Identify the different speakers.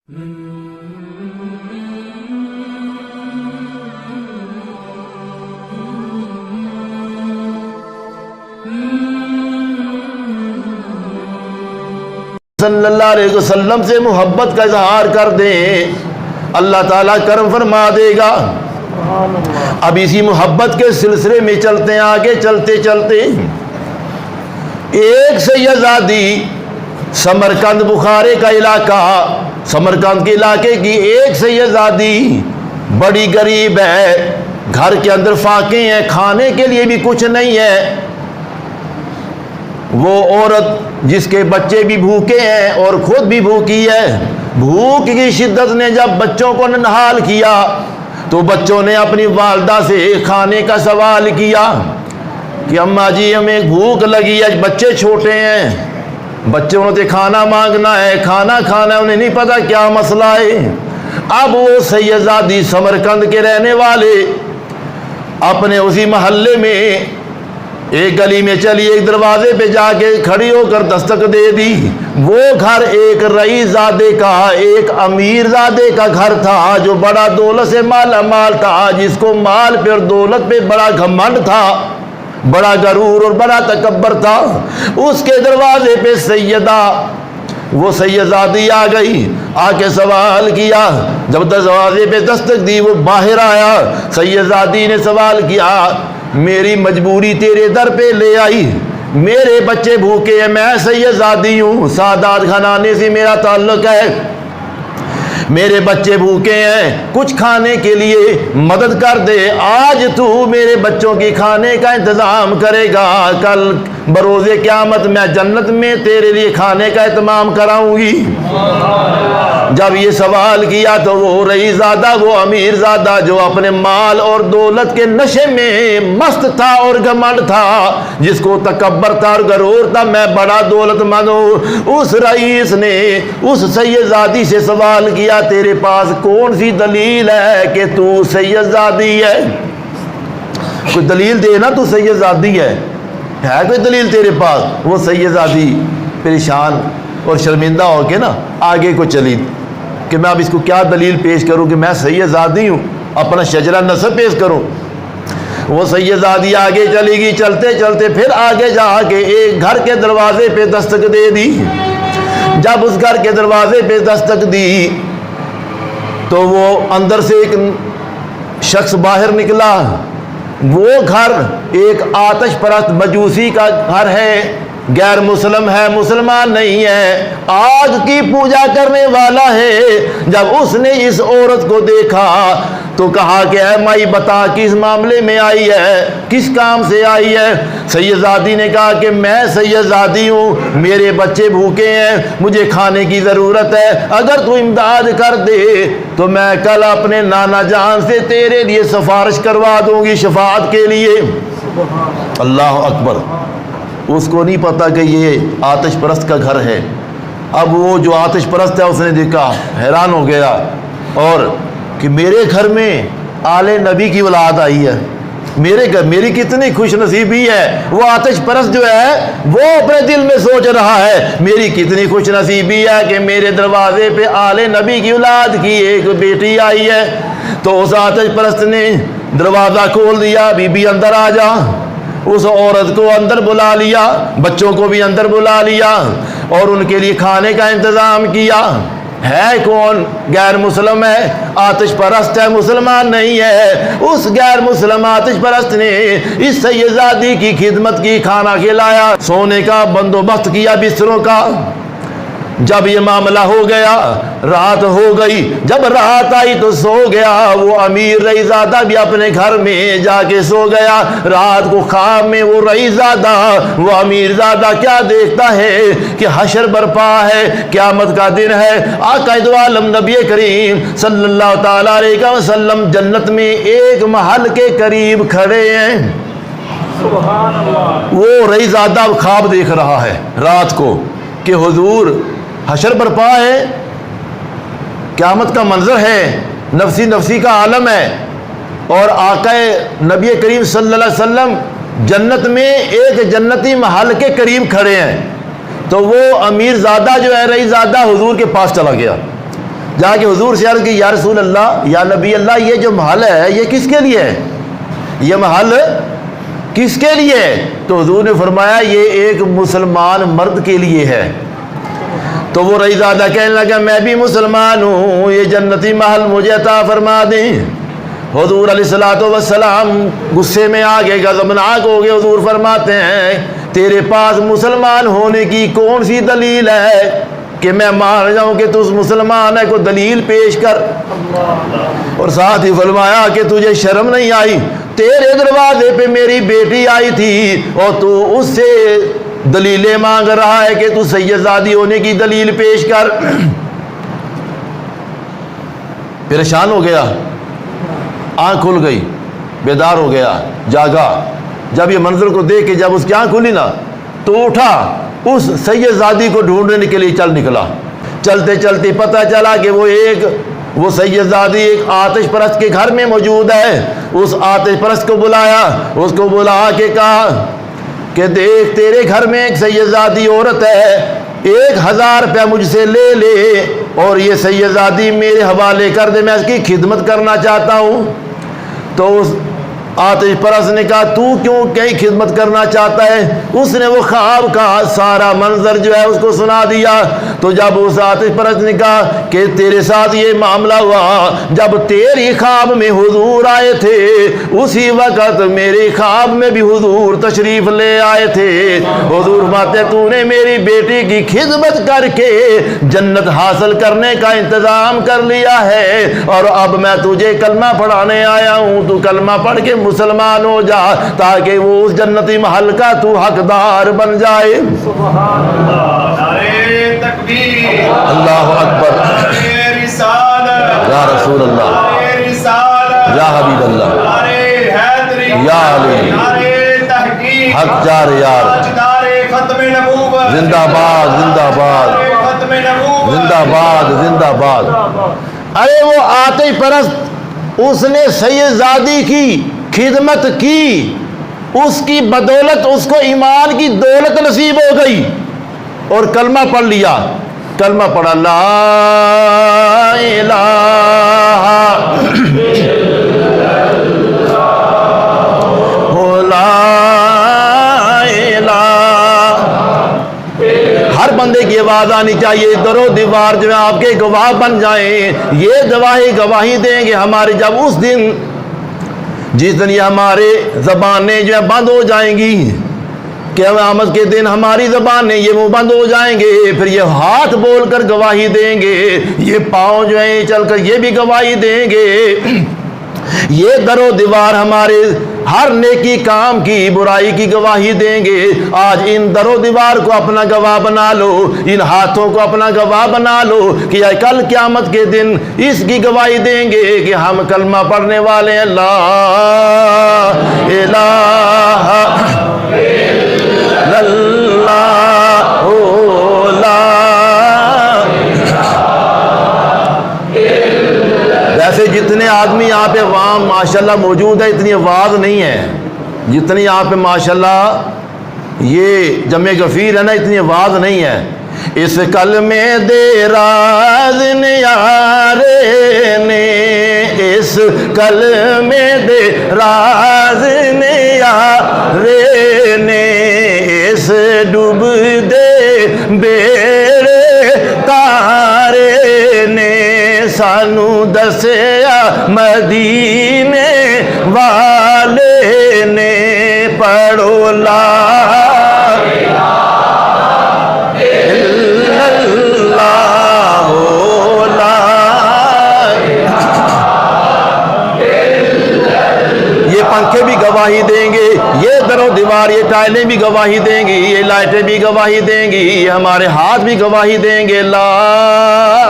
Speaker 1: صلی اللہ علیہ وسلم سے محبت کا اظہار کر دیں، اللہ تعالیٰ کرم فرما دے گا۔ اب اسی محبت کے سلسلے میں چلتے ہیں، آگے چلتے چلتے ایک سیدزادی سمرقند بخارے کا علاقہ، سمرقند کے علاقے کی ایک سیدزادی بڑی غریب ہے، گھر کے اندر فاقے ہیں، کھانے کے لیے بھی کچھ نہیں ہے۔ وہ عورت جس کے بچے بھی بھوکے ہیں اور خود بھی بھوکی ہے، بھوک کی شدت نے جب بچوں کو ننہال کیا تو بچوں نے اپنی والدہ سے کھانے کا سوال کیا کہ اماں جی ہمیں بھوک لگی ہے، بچے چھوٹے ہیں، بچوں نے کھانا مانگنا ہے، کھانا کھانا ہے، انہیں نہیں پتا کیا مسئلہ ہے۔ اب وہ سیدزادی سمرقند کے رہنے والے اپنے اسی محلے میں ایک گلی میں چلی، ایک دروازے پہ جا کے کھڑی ہو کر دستک دے دی۔ وہ گھر ایک رئیس زادے کا، ایک امیر زادے کا گھر تھا جو بڑا دولت سے مالا مال تھا، جس کو مال پہ اور دولت پہ بڑا گھمنڈ تھا، بڑا غرور اور بڑا تکبر تھا۔ اس کے دروازے پہ سیدہ وہ سیدزادی آ گئی، آ کے سوال کیا۔ جب دروازے پہ دستک دی وہ باہر آیا، سیدزادی نے سوال کیا، میری مجبوری تیرے در پہ لے آئی، میرے بچے بھوکے ہیں، میں سیدزادی ہوں، سادات گھرانے سے میرا تعلق ہے، میرے بچے بھوکے ہیں، کچھ کھانے کے لیے مدد کر دے، آج تو میرے بچوں کی کھانے کا انتظام کرے گا، کل بروز قیامت میں جنت میں تیرے لیے کھانے کا اہتمام کراؤں گی۔ جب یہ سوال کیا تو وہ رئیس زادہ، وہ امیر زادہ جو اپنے مال اور دولت کے نشے میں مست تھا اور گھمنڈ تھا، جس کو تکبر تھا اور غرور تھا، میں بڑا دولت مند ہوں، اس رئیس نے اس سیدزادی سے سوال کیا، تیرے پاس کون سی دلیل ہے کہ تو سیدزادی ہے؟ کوئی دلیل دے نا، تو سیدزادی ہے کوئی دلیل تیرے پاس؟ وہ سیدزادی پریشان اور شرمندہ ہو کے نا آگے کو چلی کہ میں اب اس کو کیا دلیل پیش کروں کہ میں سیدزادی ہوں، اپنا شجرہ نسب پیش کروں۔ وہ سیدزادی آگے چلی گئی، چلتے چلتے پھر آگے جا کے ایک گھر کے دروازے پہ دستک دے دی۔ جب اس گھر کے دروازے پہ دستک دی تو وہ اندر سے ایک شخص باہر نکلا۔ وہ گھر ایک آتش پرست مجوسی کا گھر ہے، غیر مسلم ہے، مسلمان نہیں ہے، آگ کی پوجا کرنے والا ہے۔ جب اس نے اس عورت کو دیکھا تو کہا کہ اے مائی بتا کس معاملے میں آئی ہے، کس کام سے آئی ہے؟ سیدزادی نے کہا کہ میں سیدزادی ہوں، میرے بچے بھوکے ہیں، مجھے کھانے کی ضرورت ہے، اگر تو امداد کر دے تو میں کل اپنے نانا جان سے تیرے لیے سفارش کروا دوں گی شفاعت کے لیے۔ اللہ اکبر! اس کو نہیں پتا کہ یہ آتش پرست کا گھر ہے۔ اب وہ جو آتش پرست ہے اس نے دیکھا، حیران ہو گیا، اور کہ میرے گھر میں آل نبی کی اولاد آئی ہے، میرے گھر میری کتنی خوش نصیبی ہے۔ وہ آتش پرست جو ہے وہ اپنے دل میں سوچ رہا ہے میری کتنی خوش نصیبی ہے کہ میرے دروازے پہ آل نبی کی اولاد کی ایک بیٹی آئی ہے۔ تو اس آتش پرست نے دروازہ کھول دیا، بی بی اندر آ جا۔ اس عورت کو اندر بلا لیا، بچوں کو بھی اندر بلا لیا اور ان کے لیے کھانے کا انتظام کیا۔ ہے کون؟ غیر مسلم ہے، آتش پرست ہے، مسلمان نہیں ہے۔ اس غیر مسلم آتش پرست نے اس سیدزادی کی خدمت کی، کھانا کھلایا، سونے کا بندوبست کیا، بستروں کا۔ جب یہ معاملہ ہو گیا، رات ہو گئی، جب رات آئی تو سو گیا۔ وہ امیر رئیس زادہ بھی اپنے گھر میں جا کے سو گیا۔ رات کو خواب میں وہ رئیس زادہ، وہ امیر زادہ کیا دیکھتا ہے کہ حشر برپا ہے، قیامت کا دن ہے، آقا دو عالم نبی کریم صلی اللہ تعالی علیہ وسلم جنت میں ایک محل کے قریب کھڑے ہیں۔
Speaker 2: سبحان اللہ!
Speaker 1: وہ رئیس زادہ خواب دیکھ رہا ہے رات کو کہ حضور حشر برپا ہے، قیامت کا منظر ہے، نفسی نفسی کا عالم ہے، اور آقا نبی کریم صلی اللہ علیہ وسلم جنت میں ایک جنتی محل کے قریب کھڑے ہیں۔ تو وہ امیر زادہ جو ہے رئیس زادہ حضور کے پاس چلا گیا، جا کے حضور سے عرض کی یا رسول اللہ یا نبی اللہ یہ جو محل ہے یہ کس کے لیے ہے؟ یہ محل کس کے لیے ہے؟ تو حضور نے فرمایا یہ ایک مسلمان مرد کے لیے ہے۔ تو وہ رئی زادہ کہنے لگا میں بھی مسلمان ہوں، یہ جنتی محل مجھے عطا فرما دیں۔ حضور علیہ السلام غصے میں آگے غضبناک ہو گئے۔ حضور فرماتے ہیں تیرے پاس مسلمان ہونے کی کون سی دلیل ہے کہ میں مان جاؤں کہ تو مسلمان ہے؟ کو دلیل پیش کر۔ اور ساتھ ہی فرمایا کہ تجھے شرم نہیں آئی؟ تیرے دروازے پہ میری بیٹی آئی تھی اور تو اس سے دلیلیں مانگ رہا ہے کہ تو سیدزادی ہونے کی دلیل پیش کر۔ پریشان ہو گیا، آنکھ کھل گئی، بیدار ہو گیا، جاگا۔ جب یہ منظر کو دیکھ کے جب اس کی آنکھ کھلی نا تو اٹھا، اس سیدزادی کو ڈھونڈنے کے لیے چل نکلا۔ چلتے چلتے پتہ چلا کہ وہ سیدزادی ایک آتش پرست کے گھر میں موجود ہے۔ اس آتش پرست کو بلایا، اس کو بلا کے کہا کہ دیکھ تیرے گھر میں ایک سیدزادی عورت ہے، 1000 روپیہ مجھ سے لے لے اور یہ سیدزادی میرے حوالے کر دے، میں اس کی خدمت کرنا چاہتا ہوں۔ تو اس آتش پرست نے کہا تو کیوں کئی خدمت کرنا چاہتا ہے؟ اس نے وہ خواب کا سارا منظر جو ہے اس کو سنا دیا۔ تو جب اس آتش پرست نے کہا کہ تیرے ساتھ یہ معاملہ ہوا جب تیری خواب میں حضور آئے تھے، اسی وقت میرے خواب میں بھی حضور تشریف لے آئے تھے۔ حضور فرماتے تو نے میری بیٹی کی خدمت کر کے جنت حاصل کرنے کا انتظام کر لیا ہے، اور اب میں تجھے کلمہ پڑھانے آیا ہوں، تو کلمہ پڑھ کے مسلمان ہو جا تاکہ وہ اس جنتی محل کا تو حقدار بن جائے۔
Speaker 2: سبحان اللہ، نعرہ تکبیر،
Speaker 1: اللہ اکبر،
Speaker 2: نعرہ رسالت،
Speaker 1: یا رسول اللہ،
Speaker 2: نعرہ رسالت،
Speaker 1: یا حبیب اللہ،
Speaker 2: نعرہ حیدری،
Speaker 1: یا علی،
Speaker 2: نعرہ تحقیق،
Speaker 1: حق جار یار،
Speaker 2: نعرہ ختم نبوت،
Speaker 1: زندہ باد زندہ باد
Speaker 2: نعرہ ختم نبوت،
Speaker 1: زندہ باد زندہ باد۔ ارے وہ آتش پرست اس نے سیدزادی کی خدمت کی، اس کی بدولت اس کو ایمان کی دولت نصیب ہو گئی اور کلمہ پڑھ لیا۔ کلمہ پڑھا لا الہ لا الہ۔ ہر بندے کی آواز آنی چاہیے، در و دیوار جو ہے آپ کے گواہ بن جائیں، یہ گواہی دیں گے ہمارے جب اس دن جس دن یہ ہمارے زبانیں جو ہے بند ہو جائیں گی، قیامت کے دن ہماری زبانیں یہ منہ بند ہو جائیں گے، پھر یہ ہاتھ بول کر گواہی دیں گے، یہ پاؤں جو ہیں چل کر یہ بھی گواہی دیں گے، یہ در و دیوار ہمارے ہر نیکی کام کی برائی کی گواہی دیں گے۔ آج ان در و دیوار کو اپنا گواہ بنا لو، ان ہاتھوں کو اپنا گواہ بنا لو کہ کل قیامت کے دن اس کی گواہی دیں گے کہ ہم کلمہ پڑھنے والے ہیں، لا الہ الا اللہ لا۔ ویسے جتنے آدمی یہاں پہ عوام ماشاءاللہ موجود ہے اتنی آواز نہیں ہے، جتنی یہاں پہ ماشاءاللہ یہ جمع غفیر ہے نا اتنی آواز نہیں ہے۔ اس کلمے دے راز نیارے نے، اس کلمے دے راز نیارے نے، اس ڈوب دے بیڑے تارے نے سانو دسیا مدینے والے نے، پڑھو لا پنکھے بھی گواہی دیں گے، یہ در و دیوار یہ ٹائلیں بھی گواہی دیں گی، یہ لائٹیں بھی گواہی دیں گی، یہ ہمارے ہاتھ بھی گواہی دیں گے، لا